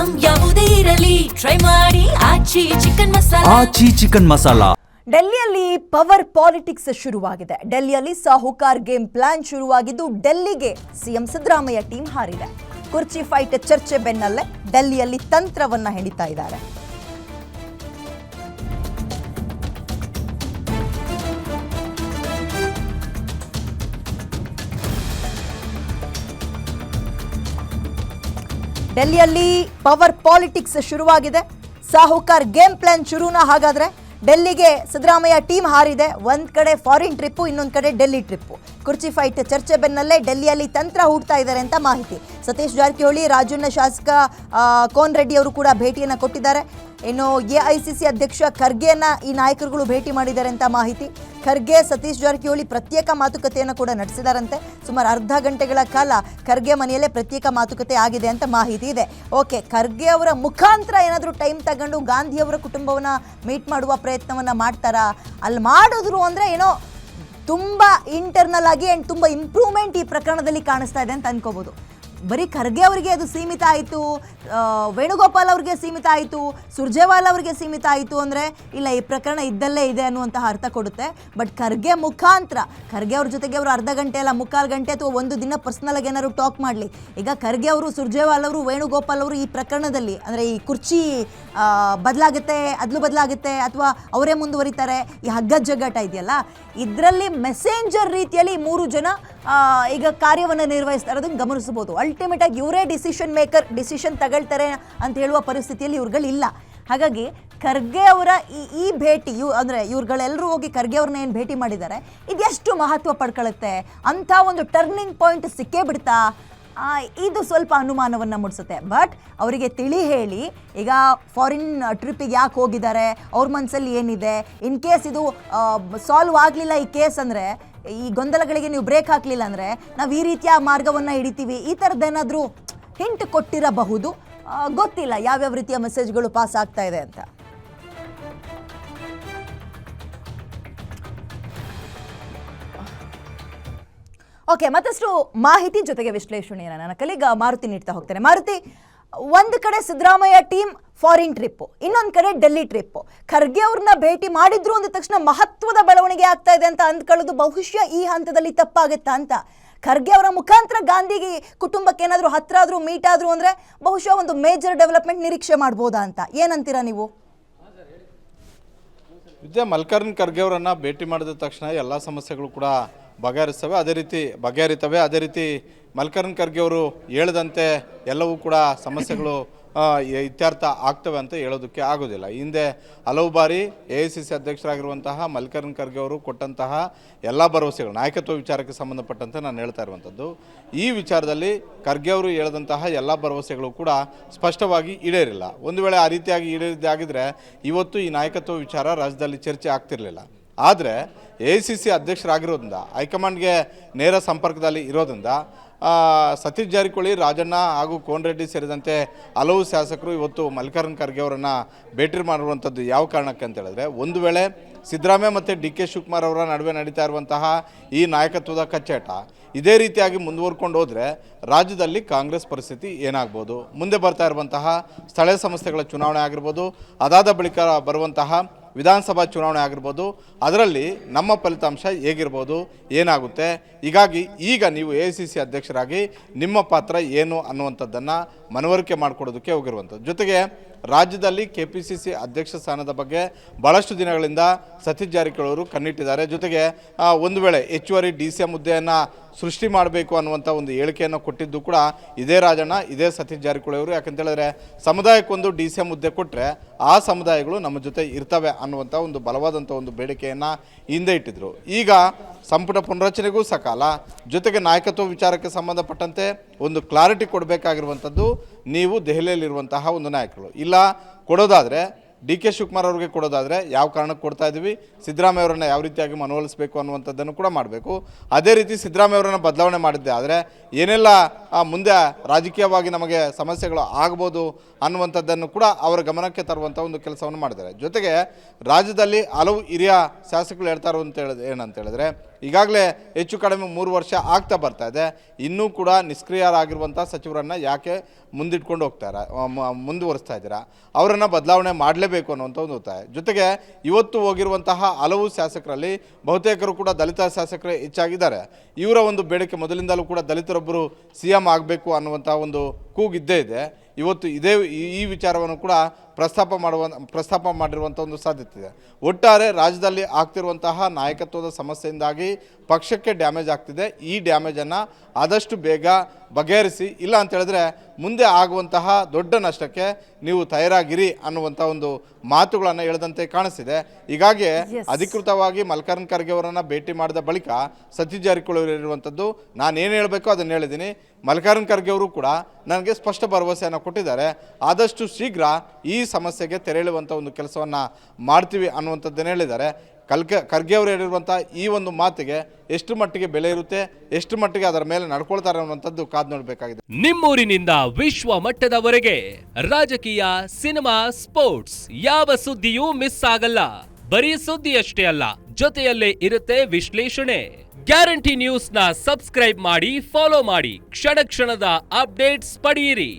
Item ಯಾವುದೇ ಇರಲಿ try ಮಾಡಿ ಆಚಿ ಚಿಕನ್ ಮಸಾಲಾ. ಡೆಲ್ಲಿಯಲ್ಲಿ ಪವರ್ ಪಾಲಿಟಿಕ್ಸ್ ಶುರುವಾಗಿದೆ. ಡೆಲ್ಲಿಯಲ್ಲಿ ಸಾಹುಕಾರ್ ಗೇಮ್ ಪ್ಲಾನ್ ಶುರುವಾಗಿದ್ದು ಡೆಲ್ಲಿಗೆ ಸಿಎಂ ಸಿದ್ದರಾಮಯ್ಯ ಟೀಮ್ ಹಾರಿದೆ. ಕುರ್ಚಿ ಫೈಟ್ ಚರ್ಚೆ ಬೆನ್ನಲ್ಲೇ ಡೆಲ್ಲಿಯಲ್ಲಿ ತಂತ್ರವನ್ನ ಹೆಣಿತಾ ಇದ್ದಾರೆ. ಡೆಲ್ಲಿಯಲ್ಲಿ ಪವರ್ ಪಾಲಿಟಿಕ್ಸ್ ಶುರುವಾಗಿದೆ. ಸಾಹುಕಾರ್ ಗೇಮ್ ಪ್ಲಾನ್ ಶುರುನಾ ಹಾಗಾದ್ರೆ? ಡೆಲ್ಲಿಗೆ ಸಿದ್ದರಾಮಯ್ಯ ಟೀಮ್ ಹಾರಿದೆ. ಒಂದ್ ಕಡೆ ಫಾರಿನ್ ಟ್ರಿಪ್ಪು, ಇನ್ನೊಂದು ಕಡೆ ಡೆಲ್ಲಿ ಟ್ರಿಪ್ಪು. ಕುರ್ಚಿ ಫೈಟ್ ಚರ್ಚೆ ಬೆನ್ನಲ್ಲೇ ಡೆಲ್ಲಿಯಲ್ಲಿ ತಂತ್ರ ಹೂಡ್ತಾ ಇದ್ದಾರೆ ಅಂತ ಮಾಹಿತಿ. ಸತೀಶ್ ಜಾರಕಿಹೊಳಿ, ರಾಜಣ್ಣ ಶಾಸಕ ಕೋನ್ ರೆಡ್ಡಿ ಅವರು ಕೂಡ ಭೇಟಿಯನ್ನು ಕೊಟ್ಟಿದ್ದಾರೆ. ಇನ್ನು AICC ಅಧ್ಯಕ್ಷ ಖರ್ಗೆಯನ್ನ ಈ ನಾಯಕರುಗಳು ಭೇಟಿ ಮಾಡಿದ್ದಾರೆ ಅಂತ ಮಾಹಿತಿ. ಖರ್ಗೆ, ಸತೀಶ್ ಜಾರಕಿಹೊಳಿ ಪ್ರತ್ಯೇಕ ಮಾತುಕತೆಯನ್ನು ಕೂಡ ನಡೆಸಿದಾರಂತೆ. ಸುಮಾರು ಅರ್ಧ ಗಂಟೆಗಳ ಕಾಲ ಖರ್ಗೆ ಮನೆಯಲ್ಲೇ ಪ್ರತ್ಯೇಕ ಮಾತುಕತೆ ಆಗಿದೆ ಅಂತ ಮಾಹಿತಿ ಇದೆ. ಓಕೆ, ಖರ್ಗೆ ಅವರ ಮುಖಾಂತರ ಏನಾದರೂ ಟೈಮ್ ತಗೊಂಡು ಗಾಂಧಿಯವರ ಕುಟುಂಬವನ್ನ ಮೀಟ್ ಮಾಡುವ ಪ್ರಯತ್ನವನ್ನ ಮಾಡ್ತಾರಾ? ಅಲ್ಲಿ ಮಾಡಿದ್ರು ಅಂದರೆ ಏನೋ ತುಂಬ ಇಂಟರ್ನಲ್ ಆಗಿ ಆ್ಯಂಡ್ ತುಂಬ ಇಂಪ್ರೂವ್ಮೆಂಟ್ ಈ ಪ್ರಕರಣದಲ್ಲಿ ಕಾಣಿಸ್ತಾ ಇದೆ ಅಂತ ಅನ್ಕೋಬೋದು. ಬರೀ ಖರ್ಗೆ ಅವರಿಗೆ ಅದು ಸೀಮಿತ ಆಯಿತು, ವೇಣುಗೋಪಾಲ್ ಅವರಿಗೆ ಸೀಮಿತ ಆಯಿತು, ಸುರ್ಜೇವಾಲಾ ಅವರಿಗೆ ಸೀಮಿತ ಆಯಿತು ಅಂದರೆ ಇಲ್ಲ, ಈ ಪ್ರಕರಣ ಇದ್ದಲ್ಲೇ ಇದೆ ಅನ್ನುವಂತಹ ಅರ್ಥ ಕೊಡುತ್ತೆ. ಬಟ್ ಖರ್ಗೆ ಮುಖಾಂತರ, ಖರ್ಗೆ ಅವ್ರ ಜೊತೆಗೆ ಅವರು ಅರ್ಧ ಗಂಟೆ ಅಲ್ಲ, ಮುಕ್ಕಾಲು ಗಂಟೆ ಅಥವಾ ಒಂದು ದಿನ ಪರ್ಸ್ನಲ್ ಆಗಿ ಏನಾದ್ರು ಟಾಕ್ ಮಾಡಲಿ. ಈಗ ಖರ್ಗೆ ಅವರು, ಸುರ್ಜೇವಾಲಾ ಅವರು, ವೇಣುಗೋಪಾಲ್ ಅವರು ಈ ಪ್ರಕರಣದಲ್ಲಿ ಅಂದರೆ ಈ ಕುರ್ಚಿ ಬದಲಾಗುತ್ತೆ, ಅದಲು ಬದಲಾಗುತ್ತೆ ಅಥವಾ ಅವರೇ ಮುಂದುವರಿತಾರೆ, ಈ ಹಗ್ಗದ ಜಗ್ಗಾಟ ಇದೆಯಲ್ಲ, ಇದರಲ್ಲಿ ಮೆಸೇಂಜರ್ ರೀತಿಯಲ್ಲಿ 3 ಜನ ಈಗ ಕಾರ್ಯವನ್ನು ನಿರ್ವಹಿಸ್ತಾ ಇರೋದನ್ನು ಗಮನಿಸಬಹುದು. ಅಲ್ಟಿಮೇಟ್ ಆಗಿ ಇವರೇ ಡಿಸಿಷನ್ ತಗೊಳ್ತಾರೆ ಅಂತ ಹೇಳುವ ಪರಿಸ್ಥಿತಿಯಲ್ಲಿ ಇವ್ರುಗಳಿಲ್ಲ. ಹಾಗಾಗಿ ಖರ್ಗೆ ಅವರ ಈ ಭೇಟಿ ಅಂದರೆ ಇವ್ರುಗಳೆಲ್ಲರೂ ಹೋಗಿ ಖರ್ಗೆ ಅವ್ರನ್ನ ಏನು ಭೇಟಿ ಮಾಡಿದ್ದಾರೆ, ಇದೆಷ್ಟು ಮಹತ್ವ ಪಡ್ಕೊಳ್ಳುತ್ತೆ ಅಂಥ ಒಂದು ಟರ್ನಿಂಗ್ ಪಾಯಿಂಟ್ ಸಿಕ್ಕೇ ಬಿಡ್ತಾ? ಇದು ಸ್ವಲ್ಪ ಅನುಮಾನವನ್ನು ಮೂಡಿಸುತ್ತೆ. ಬಟ್ ಅವರಿಗೆ ತಿಳಿ ಹೇಳಿ, ಈಗ ಫಾರಿನ್ ಟ್ರಿಪ್ಪಿಗೆ ಯಾಕೆ ಹೋಗಿದ್ದಾರೆ, ಅವ್ರ ಮನಸ್ಸಲ್ಲಿ ಏನಿದೆ, ಇನ್ ಕೇಸ್ ಇದು ಸಾಲ್ವ್ ಆಗಲಿಲ್ಲ ಈ ಕೇಸ್ ಅಂದರೆ, ಈ ಗೊಂದಲಗಳಿಗೆ ನೀವು ಬ್ರೇಕ್ ಹಾಕಲಿಲ್ಲ ಅಂದರೆ ನಾವು ಈ ರೀತಿಯ ಮಾರ್ಗವನ್ನು ಹಿಡಿತೀವಿ, ಈ ಥರದ್ದೇನಾದರೂ ಹಿಂಟ್ ಕೊಟ್ಟಿರಬಹುದು. ಗೊತ್ತಿಲ್ಲ ಯಾವ್ಯಾವ ರೀತಿಯ ಮೆಸೇಜ್ಗಳು ಪಾಸ್ ಆಗ್ತಾ ಇದೆ ಅಂತ. ಓಕೆ, ಮತ್ತಷ್ಟು ಮಾಹಿತಿ ಜೊತೆಗೆ ವಿಶ್ಲೇಷಣೆಯನ್ನು ನನ್ನ ಕಲೀಗ ಮಾರುತಿ ನೀಡ್ತಾ ಹೋಗ್ತೇನೆ. ಮಾರುತಿ, ಒಂದು ಕಡೆ ಸಿದ್ದರಾಮಯ್ಯ ಟೀಮ್ ಫಾರಿನ್ ಟ್ರಿಪ್ಪು, ಇನ್ನೊಂದು ಕಡೆ ಡೆಲ್ಲಿ ಟ್ರಿಪ್ಪು. ಖರ್ಗೆ ಅವ್ರನ್ನ ಭೇಟಿ ಮಾಡಿದ್ರು ಅಂದ ತಕ್ಷಣ ಮಹತ್ವದ ಬೆಳವಣಿಗೆ ಆಗ್ತಾ ಇದೆ ಅಂತ ಅಂದ್ಕೊಳ್ಳೋದು ಬಹುಶಃ ಈ ಹಂತದಲ್ಲಿ ತಪ್ಪಾಗುತ್ತಾ ಅಂತ. ಖರ್ಗೆ ಅವರ ಮುಖಾಂತರ ಗಾಂಧಿ ಕುಟುಂಬಕ್ಕೆ ಏನಾದರೂ ಹತ್ರ ಆದರೂ ಮೀಟ್ ಆದರೂ ಅಂದರೆ ಬಹುಶಃ ಒಂದು ಮೇಜರ್ ಡೆವಲಪ್ಮೆಂಟ್ ನಿರೀಕ್ಷೆ ಮಾಡ್ಬೋದಾ ಅಂತ ಏನಂತೀರಾ ನೀವು? ವಿದ್ಯಾ, ಮಲ್ಲಿಕಾರ್ಜುನ್ ಖರ್ಗೆ ಅವರನ್ನು ಭೇಟಿ ಮಾಡಿದ ತಕ್ಷಣ ಎಲ್ಲ ಸಮಸ್ಯೆಗಳು ಕೂಡ ಬಗೆಹರಿಸ್ತವೆ, ಅದೇ ರೀತಿ ಮಲ್ಲಿಕಾರ್ಜುನ್ ಖರ್ಗೆ ಅವರು ಹೇಳಿದಂತೆ ಎಲ್ಲವೂ ಕೂಡ ಸಮಸ್ಯೆಗಳು ಇತ್ಯರ್ಥ ಆಗ್ತವೆ ಅಂತ ಹೇಳೋದಕ್ಕೆ ಆಗೋದಿಲ್ಲ. ಹಿಂದೆ ಹಲವು ಬಾರಿ AICC ಅಧ್ಯಕ್ಷರಾಗಿರುವಂತಹ ಮಲ್ಲಿಕಾರ್ಜುನ್ ಖರ್ಗೆ ಅವರು ಕೊಟ್ಟಂತಹ ಎಲ್ಲ ಭರವಸೆಗಳು, ನಾಯಕತ್ವ ವಿಚಾರಕ್ಕೆ ಸಂಬಂಧಪಟ್ಟಂತೆ ನಾನು ಹೇಳ್ತಾ ಇರುವಂಥದ್ದು, ಈ ವಿಚಾರದಲ್ಲಿ ಖರ್ಗೆ ಅವರು ಹೇಳಿದಂತಹ ಎಲ್ಲ ಭರವಸೆಗಳು ಕೂಡ ಸ್ಪಷ್ಟವಾಗಿ ಈಡೇರಿಲ್ಲ. ಒಂದು ವೇಳೆ ಆ ರೀತಿಯಾಗಿ ಈಡೇರಿದ್ದಾಗಿದ್ದರೆ ಇವತ್ತು ಈ ನಾಯಕತ್ವ ವಿಚಾರ ರಾಜ್ಯದಲ್ಲಿ ಚರ್ಚೆ ಆಗ್ತಿರಲಿಲ್ಲ. ಆದರೆ AICC ಅಧ್ಯಕ್ಷರಾಗಿರೋದ್ರಿಂದ, ಹೈಕಮಾಂಡ್ಗೆ ನೇರ ಸಂಪರ್ಕದಲ್ಲಿ ಇರೋದ್ರಿಂದ ಸತೀಶ್ ಜಾರಕಿಹೊಳಿ, ರಾಜಣ್ಣ ಹಾಗೂ ಕೋನ್ ರೆಡ್ಡಿ ಸೇರಿದಂತೆ ಹಲವು ಶಾಸಕರು ಇವತ್ತು ಮಲ್ಲಿಕಾರ್ಜುನ್ ಖರ್ಗೆ ಅವರನ್ನು ಭೇಟಿ ಮಾಡಿರುವಂಥದ್ದು ಯಾವ ಕಾರಣಕ್ಕೆ ಅಂತ ಹೇಳಿದ್ರೆ, ಒಂದು ವೇಳೆ ಸಿದ್ದರಾಮಯ್ಯ ಮತ್ತು DK ಶಿವಕುಮಾರ್ ಅವರ ನಡುವೆ ನಡೀತಾ ಇರುವಂತಹ ಈ ನಾಯಕತ್ವದ ಕಚ್ಚಾಟ ಇದೇ ರೀತಿಯಾಗಿ ಮುಂದುವರ್ಕೊಂಡು ಹೋದರೆ ರಾಜ್ಯದಲ್ಲಿ ಕಾಂಗ್ರೆಸ್ ಪರಿಸ್ಥಿತಿ ಏನಾಗ್ಬೋದು, ಮುಂದೆ ಬರ್ತಾ ಇರುವಂತಹ ಸ್ಥಳೀಯ ಸಂಸ್ಥೆಗಳ ಚುನಾವಣೆ ಆಗಿರ್ಬೋದು, ಅದಾದ ಬಳಿಕ ಬರುವಂತಹ ವಿಧಾನಸಭಾ ಚುನಾವಣೆ ಆಗಿರ್ಬೋದು, ಅದರಲ್ಲಿ ನಮ್ಮ ಫಲಿತಾಂಶ ಹೇಗಿರ್ಬೋದು, ಏನಾಗುತ್ತೆ. ಹೀಗಾಗಿ ಈಗ ನೀವು AICC ಅಧ್ಯಕ್ಷರಾಗಿ ನಿಮ್ಮ ಪಾತ್ರ ಏನು ಅನ್ನುವಂಥದ್ದನ್ನು ಮನವರಿಕೆ ಮಾಡಿಕೊಡೋದಕ್ಕೆ ಹೋಗಿರುವಂಥದ್ದು. ಜೊತೆಗೆ ರಾಜ್ಯದಲ್ಲಿ KPCC ಅಧ್ಯಕ್ಷ ಸ್ಥಾನದ ಬಗ್ಗೆ ಭಾಳಷ್ಟು ದಿನಗಳಿಂದ ಸತೀಶ್ ಜಾರಕಿಹೊಳಿ ಅವರು ಕಣ್ಣಿಟ್ಟಿದ್ದಾರೆ. ಜೊತೆಗೆ ಒಂದು ವೇಳೆ ಹೆಚ್ಚುವರಿ DCM ಹುದ್ದೆಯನ್ನು ಸೃಷ್ಟಿ ಮಾಡಬೇಕು ಅನ್ನುವಂಥ ಒಂದು ಹೇಳಿಕೆಯನ್ನು ಕೊಟ್ಟಿದ್ದು ಕೂಡ ಇದೇ ರಾಜಣ್ಣ, ಇದೇ ಸತೀಶ್ ಜಾರಕಿಹೊಳಿ ಅವರು. ಯಾಕಂತೇಳಿದ್ರೆ ಸಮುದಾಯಕ್ಕೊಂದು DCM ಹುದ್ದೆ ಕೊಟ್ಟರೆ ಆ ಸಮುದಾಯಗಳು ನಮ್ಮ ಜೊತೆ ಇರ್ತವೆ ಅನ್ನುವಂಥ ಒಂದು ಬಲವಾದಂಥ ಒಂದು ಬೇಡಿಕೆಯನ್ನು ಹಿಂದೆ ಇಟ್ಟಿದ್ರು. ಈಗ ಸಂಪುಟ ಪುನರಚನೆಗೂ ಸಕಾಲ, ಜೊತೆಗೆ ನಾಯಕತ್ವ ವಿಚಾರಕ್ಕೆ ಸಂಬಂಧಪಟ್ಟಂತೆ ಒಂದು ಕ್ಲಾರಿಟಿ ಕೊಡಬೇಕಾಗಿರುವಂಥದ್ದು ನೀವು ದೆಹಲಿಯಲ್ಲಿರುವಂತಹ ಒಂದು ನಾಯಕರು. ಇಲ್ಲ ಕೊಡೋದಾದರೆ DK ಶಿವಕುಮಾರ್ ಅವ್ರಿಗೆ ಕೊಡೋದಾದರೆ ಯಾವ ಕಾರಣಕ್ಕೆ ಕೊಡ್ತಾ ಇದ್ದೀವಿ, ಸಿದ್ದರಾಮಯ್ಯ ಅವರನ್ನು ಯಾವ ರೀತಿಯಾಗಿ ಮನವೊಲಿಸಬೇಕು ಅನ್ನುವಂಥದ್ದನ್ನು ಕೂಡ ಮಾಡಬೇಕು. ಅದೇ ರೀತಿ ಸಿದ್ದರಾಮಯ್ಯ ಅವರನ್ನು ಬದಲಾವಣೆ ಮಾಡಿದ್ದೆ ಆದರೆ ಏನೆಲ್ಲ ಮುಂದೆ ರಾಜಕೀಯವಾಗಿ ನಮಗೆ ಸಮಸ್ಯೆಗಳು ಆಗ್ಬೋದು ಅನ್ನುವಂಥದ್ದನ್ನು ಕೂಡ ಅವರ ಗಮನಕ್ಕೆ ತರುವಂಥ ಒಂದು ಕೆಲಸವನ್ನು ಮಾಡಿದ್ದಾರೆ. ಜೊತೆಗೆ ರಾಜ್ಯದಲ್ಲಿ ಹಲವು ಹಿರಿಯ ಶಾಸಕರು ಹೇಳ್ತಾ ಇರುವಂತ ಏನಂತ ಹೇಳಿದ್ರೆ, ಈಗಾಗಲೇ ಹೆಚ್ಚು ಕಡಿಮೆ 3 ವರ್ಷ ಆಗ್ತಾ ಬರ್ತಾ ಇದೆ. ಇನ್ನೂ ಕೂಡ ನಿಷ್ಕ್ರಿಯರಾಗಿರುವಂಥ ಸಚಿವರನ್ನು ಯಾಕೆ ಮುಂದಿಟ್ಕೊಂಡು ಮುಂದುವರಿಸ್ತಾ ಇದ್ದೀರಾ? ಅವರನ್ನು ಬದಲಾವಣೆ ಮಾಡಲೇಬೇಕು ಅನ್ನುವಂಥ ಒಂದು ಒತ್ತಾಯ. ಜೊತೆಗೆ ಇವತ್ತು ಹೋಗಿರುವಂತಹ ಹಲವು ಶಾಸಕರಲ್ಲಿ ಬಹುತೇಕರು ಕೂಡ ದಲಿತ ಶಾಸಕರೇ ಹೆಚ್ಚಾಗಿದ್ದಾರೆ. ಇವರ ಒಂದು ಬೇಡಿಕೆ ಮೊದಲಿಂದಲೂ ಕೂಡ ದಲಿತರೊಬ್ಬರು CM ಆಗಬೇಕು ಅನ್ನುವಂಥ ಒಂದು ಕೂಗಿದ್ದೇ ಇದೆ. ಇವತ್ತು ಈ ವಿಚಾರವನ್ನು ಕೂಡ ಪ್ರಸ್ತಾಪ ಮಾಡಿರುವಂಥ ಒಂದು ಸಾಧ್ಯತೆ ಇದೆ. ಒಟ್ಟಾರೆ ರಾಜ್ಯದಲ್ಲಿ ಆಗ್ತಿರುವಂತಹ ನಾಯಕತ್ವದ ಸಮಸ್ಯೆಯಿಂದಾಗಿ ಪಕ್ಷಕ್ಕೆ ಡ್ಯಾಮೇಜ್ ಆಗ್ತಿದೆ. ಈ ಡ್ಯಾಮೇಜನ್ನು ಆದಷ್ಟು ಬೇಗ ಬಗೆಹರಿಸಿ, ಇಲ್ಲ ಅಂತ ಹೇಳಿದ್ರೆ ಮುಂದೆ ಆಗುವಂತಹ ದೊಡ್ಡ ನಷ್ಟಕ್ಕೆ ನೀವು ತಯಾರಾಗಿರಿ ಅನ್ನುವಂಥ ಒಂದು ಮಾತುಗಳನ್ನು ಹೇಳದಂತೆ ಕಾಣಿಸ್ತಿದೆ. ಹೀಗಾಗಿ ಅಧಿಕೃತವಾಗಿ ಮಲ್ಲಿಕಾರ್ಜುನ ಖರ್ಗೆ ಅವರನ್ನು ಭೇಟಿ ಮಾಡಿದ ಬಳಿಕ ಸತೀಶ್ ಜಾರಕಿಹೊಳಿ ಇರುವಂಥದ್ದು, ನಾನೇನು ಹೇಳಬೇಕು ಅದನ್ನು ಹೇಳಿದ್ದೀನಿ. ಮಲ್ಲಿಕಾರ್ಜುನ ಖರ್ಗೆ ಅವರು ಕೂಡ ನನಗೆ ಸ್ಪಷ್ಟ ಭರವಸೆಯನ್ನು ಕೊಟ್ಟಿದ್ದಾರೆ. ಆದಷ್ಟು ಶೀಘ್ರ ಈ ಸಮಸ್ಯೆಗೆ ತೆರೆಯುವಂಥ ಒಂದು ಕೆಲಸವನ್ನು ಮಾಡ್ತೀವಿ ಅನ್ನುವಂಥದ್ದನ್ನು ಹೇಳಿದ್ದಾರೆ. ಖರ್ಗೆ ಅವರು ಹೇಳಿರುವಂಥ ಈ ಒಂದು ಮಾತಿಗೆ ಎಷ್ಟು ಮಟ್ಟಿಗೆ ಬೆಲೆ ಇರುತ್ತೆ, ಎಷ್ಟು ಮಟ್ಟಿಗೆ ಅದರ ಮೇಲೆ ನಡ್ಕೊಳ್ತಾರೆ ಅನ್ನುವಂಥದ್ದು ಕಾದು ನೋಡಬೇಕಾಗಿದೆ. ನಿಮ್ಮೂರಿನಿಂದ ವಿಶ್ವ ಮಟ್ಟದವರೆಗೆ ರಾಜಕೀಯ, ಸಿನಿಮಾ, ಸ್ಪೋರ್ಟ್ಸ್ ಯಾವ ಸುದ್ದಿಯೂ ಮಿಸ್ ಆಗಲ್ಲ. ಬರೀ ಸುದ್ದಿಯಷ್ಟೇ ಅಲ್ಲ, ಜೊತೆಯಲ್ಲೇ ಇರುತ್ತೆ ವಿಶ್ಲೇಷಣೆ. ಗ್ಯಾರಂಟಿ ನ್ಯೂಸ್ ನ ಸಬ್ಸ್ಕ್ರೈಬ್ ಮಾಡಿ, ಫಾಲೋ ಮಾಡಿ, ಕ್ಷಣ ಕ್ಷಣದ ಅಪ್ಡೇಟ್ಸ್ ಪಡೆಯಿರಿ.